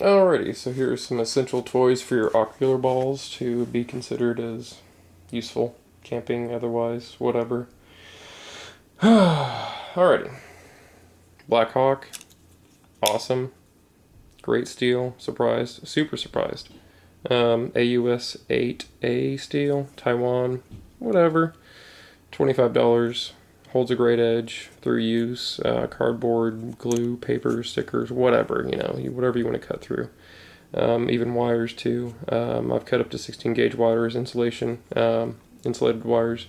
Alrighty, so here are some essential toys for your ocular balls to be considered as useful, camping, otherwise, whatever. Alrighty. Black Hawk, awesome. Great steel, surprised, super surprised. AUS 8A steel, Taiwan, whatever. $25, holds a great edge through use, cardboard, glue, paper, stickers, whatever, whatever you want to cut through. Even wires too. I've cut up to 16 gauge wires, insulated wires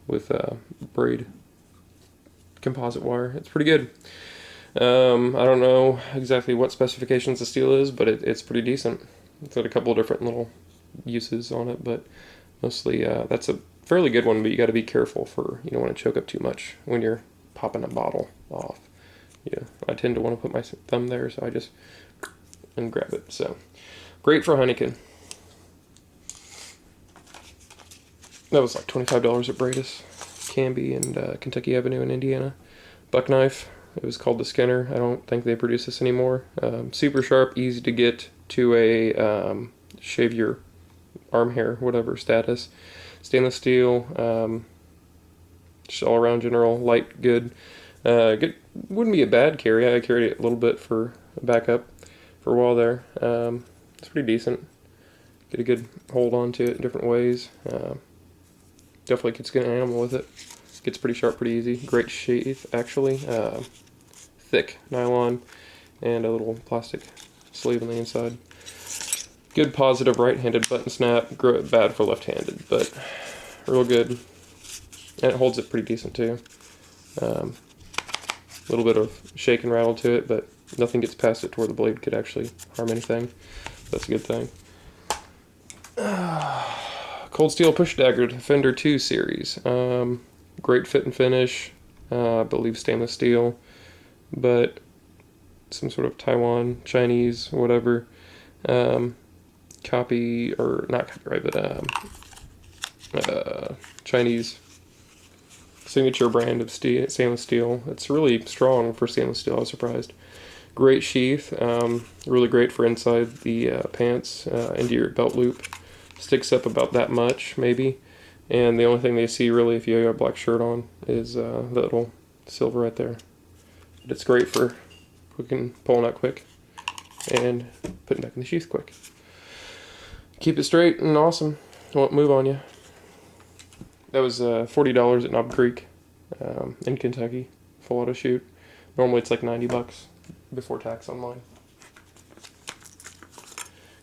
with braid composite wire. It's pretty good. I don't know exactly what specifications the steel is, but it's pretty decent. It's got a couple of different little uses on it, but mostly that's a fairly good one, but you got to be careful you don't want to choke up too much when you're popping a bottle off. Yeah, I tend to want to put my thumb there, so I just and grab it. So great for Heineken. That was like $25 at Bradis, Canby, and Kentucky Avenue in Indiana. Buck knife. It was called the Skinner. I don't think they produce this anymore. Super sharp, easy to get to a shave your arm hair, whatever status. Stainless steel, just all around general, light, good. Good. Wouldn't be a bad carry. I carried it a little bit for backup for a while there. It's pretty decent. Get a good hold onto it in different ways. Definitely could skin an animal with it. Gets pretty sharp pretty easy. Great sheath, actually. Thick nylon and a little plastic sleeve on the inside. Good positive right-handed button snap. Bad for left-handed, but real good. And it holds it pretty decent too. A little bit of shake and rattle to it, but nothing gets past it to where the blade could actually harm anything. That's a good thing. Cold Steel Push Dagger Defender 2 series. Great fit and finish. I believe stainless steel, but some sort of Taiwan, Chinese, whatever. Copy, or not copyright, but Chinese signature brand of stainless steel. It's really strong for stainless steel. I was surprised. Great sheath, really great for inside the pants, into your belt loop. Sticks up about that much, maybe. And the only thing they see really if you have a black shirt on is the little silver right there. But it's great for pulling out quick and putting back in the sheath quick. Keep it straight and awesome. Won't move on you. That was $40 at Knob Creek in Kentucky. Full auto shoot. Normally it's like $90 before tax on mine.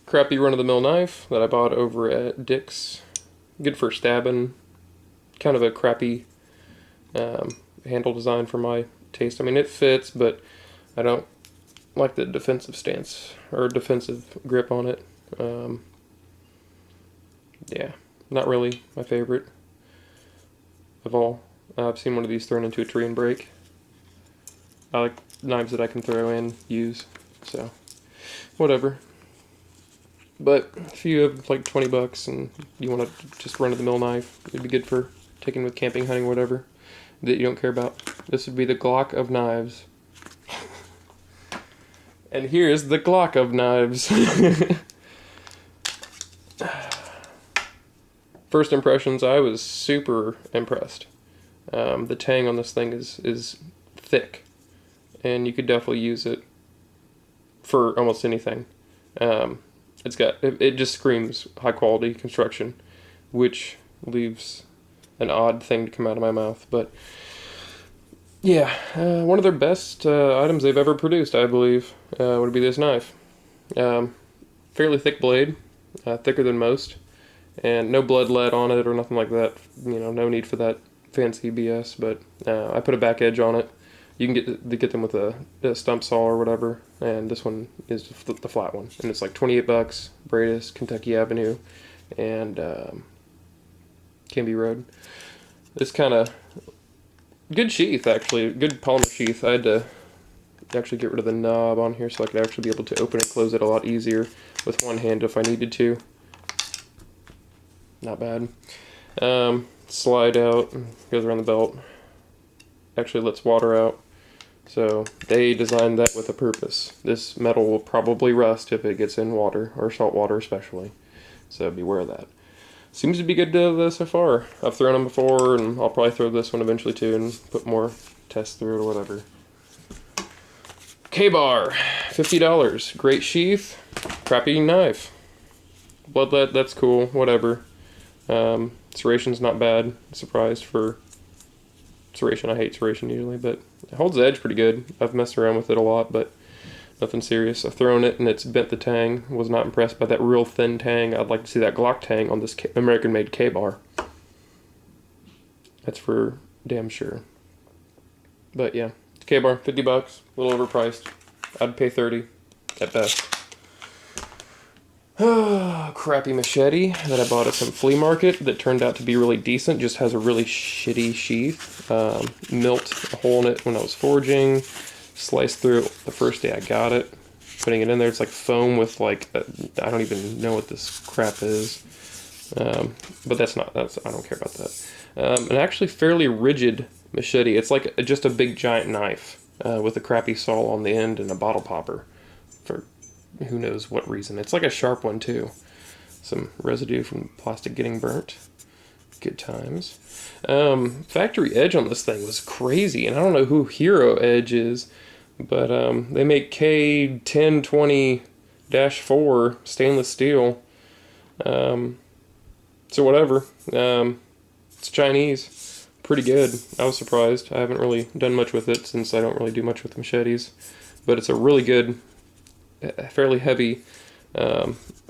Crappy run-of-the-mill knife that I bought over at Dick's. Good for stabbing. Kind of a crappy handle design for my taste. I mean, it fits, but I don't like the defensive stance or defensive grip on it. Yeah, not really my favorite of all. I've seen one of these thrown into a tree and break. I like knives that I can throw in, use, so whatever. But if you have like $20 and you want to just run-of-the-mill knife, it'd be good for taking with camping, hunting, whatever, that you don't care about. This would be the Glock of knives. And here's the Glock of knives. First impressions, I was super impressed. The tang on this thing is thick, and you could definitely use it for almost anything. It just screams high quality construction, which leaves an odd thing to come out of my mouth. But yeah, one of their best items they've ever produced, I believe, would be this knife. Fairly thick blade, thicker than most, and no blood lead on it or nothing like that. No need for that fancy BS. But I put a back edge on it. You can get them with a stump saw or whatever, and this one is the flat one, and it's like $28. Bradis, Kentucky Avenue, and Canby Road. It's kind of good sheath, actually, good polymer sheath. I had to actually get rid of the knob on here so I could actually be able to open and close it a lot easier with one hand if I needed to. Not bad. Slide out, goes around the belt. Actually lets water out. So they designed that with a purpose. This metal will probably rust if it gets in water, or salt water especially. So beware of that. Seems to be good so far. I've thrown them before, and I'll probably throw this one eventually too, and put more tests through it or whatever. K-Bar, $50. Great sheath, crappy knife. Bloodlet, that's cool, whatever. Serration's not bad. Surprised for serration. I hate serration usually, but it holds the edge pretty good. I've messed around with it a lot, but nothing serious. I've thrown it and it's bent the tang. Was not impressed by that real thin tang. I'd like to see that Glock tang on this American-made K-Bar. That's for damn sure. But yeah, K-Bar, $50, a little overpriced. I'd pay 30 at best. Crappy machete that I bought at some flea market that turned out to be really decent. Just has a really shitty sheath. Milked a hole in it when I was forging. Sliced through it the first day I got it. Putting it in there, it's like foam with like I don't even know what this crap is. But I don't care about that. An actually fairly rigid machete. It's like just a big giant knife with a crappy saw on the end and a bottle popper for who knows what reason. It's like a sharp one too. Some residue from plastic getting burnt. Good times. Factory edge on this thing was crazy, and I don't know who Hero Edge is, but they make K1020-4 stainless steel. So whatever. It's Chinese. Pretty good. I was surprised. I haven't really done much with it since I don't really do much with machetes, but it's a really good, fairly heavy.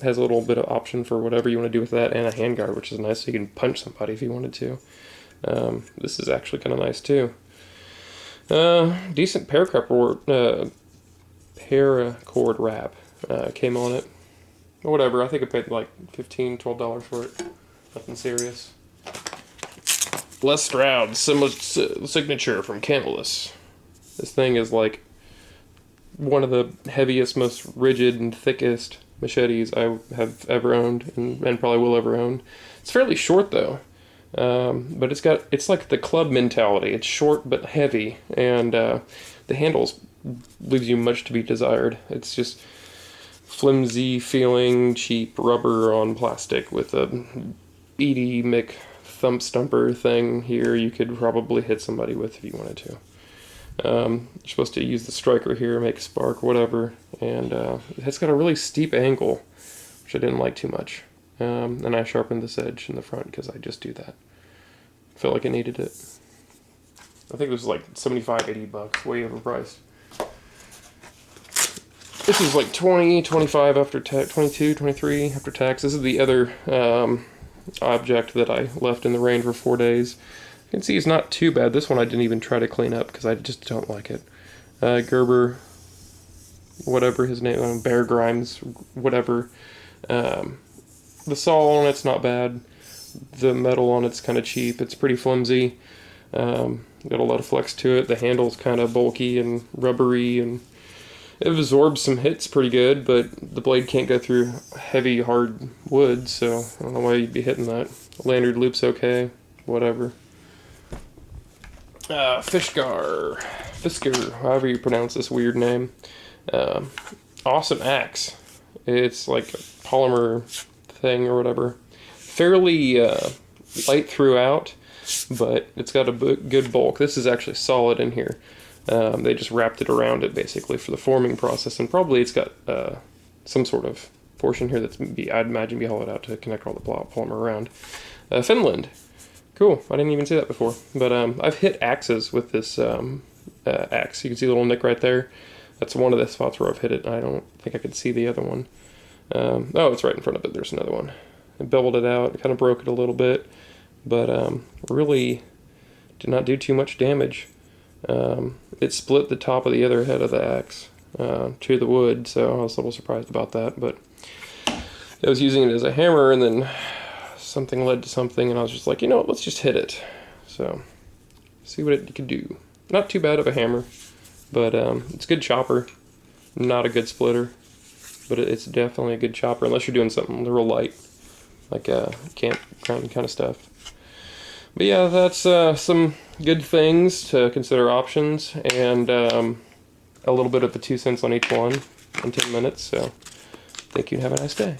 Has a little bit of option for whatever you want to do with that, and a handguard, which is nice, so you can punch somebody if you wanted to. This is actually kind of nice too. Decent paracord wrap came on it. Or whatever, I think I paid like $15, $12 for it. Nothing serious. Les Stroud signature from Canvas. This thing is like one of the heaviest, most rigid and thickest machetes I have ever owned and probably will ever own. It's fairly short though, but it's like the club mentality. It's short but heavy, and the handles leaves you much to be desired. It's just flimsy feeling, cheap rubber on plastic with a Edie Mc thump stumper thing here you could probably hit somebody with if you wanted to. You're supposed to use the striker here, make a spark, whatever, and it's got a really steep angle, which I didn't like too much. And I sharpened this edge in the front because I just do that. Felt like I needed it. I think it was like $75, $80, way overpriced. This is like 20, 25 after tax, 22, 23 after tax. This is the other object that I left in the rain for 4 days. You can see it's not too bad. This one I didn't even try to clean up because I just don't like it. Gerber, whatever his name, Bear Grimes, whatever. The saw on it's not bad. The metal on it's kind of cheap. It's pretty flimsy. Got a lot of flex to it. The handle's kind of bulky and rubbery, and it absorbs some hits pretty good, but the blade can't go through heavy, hard wood, so I don't know why you'd be hitting that. Lanyard loop's okay, whatever. Fisker, however you pronounce this weird name. Awesome axe. It's like a polymer thing or whatever. Fairly light throughout, but it's got a good bulk. This is actually solid in here. They just wrapped it around it basically for the forming process, and probably it's got some sort of portion here that's I'd imagine be hollowed out to connect all the polymer around. Finland. Cool, I didn't even see that before, but I've hit axes with this axe. You can see a little nick right there. That's one of the spots where I've hit it. I don't think I could see the other one. Oh, it's right in front of it. There's another one. I beveled it out, kind of broke it a little bit, but really did not do too much damage. It split the top of the other head of the axe to the wood, so I was a little surprised about that, but I was using it as a hammer, and then something led to something, and I was just like, you know what, let's just hit it. So, see what it can do. Not too bad of a hammer, but it's a good chopper. Not a good splitter, but it's definitely a good chopper, unless you're doing something real light, like campground kind of stuff. But yeah, that's some good things to consider options, and a little bit of a 2 cents on each one in 10 minutes. So thank you and have a nice day.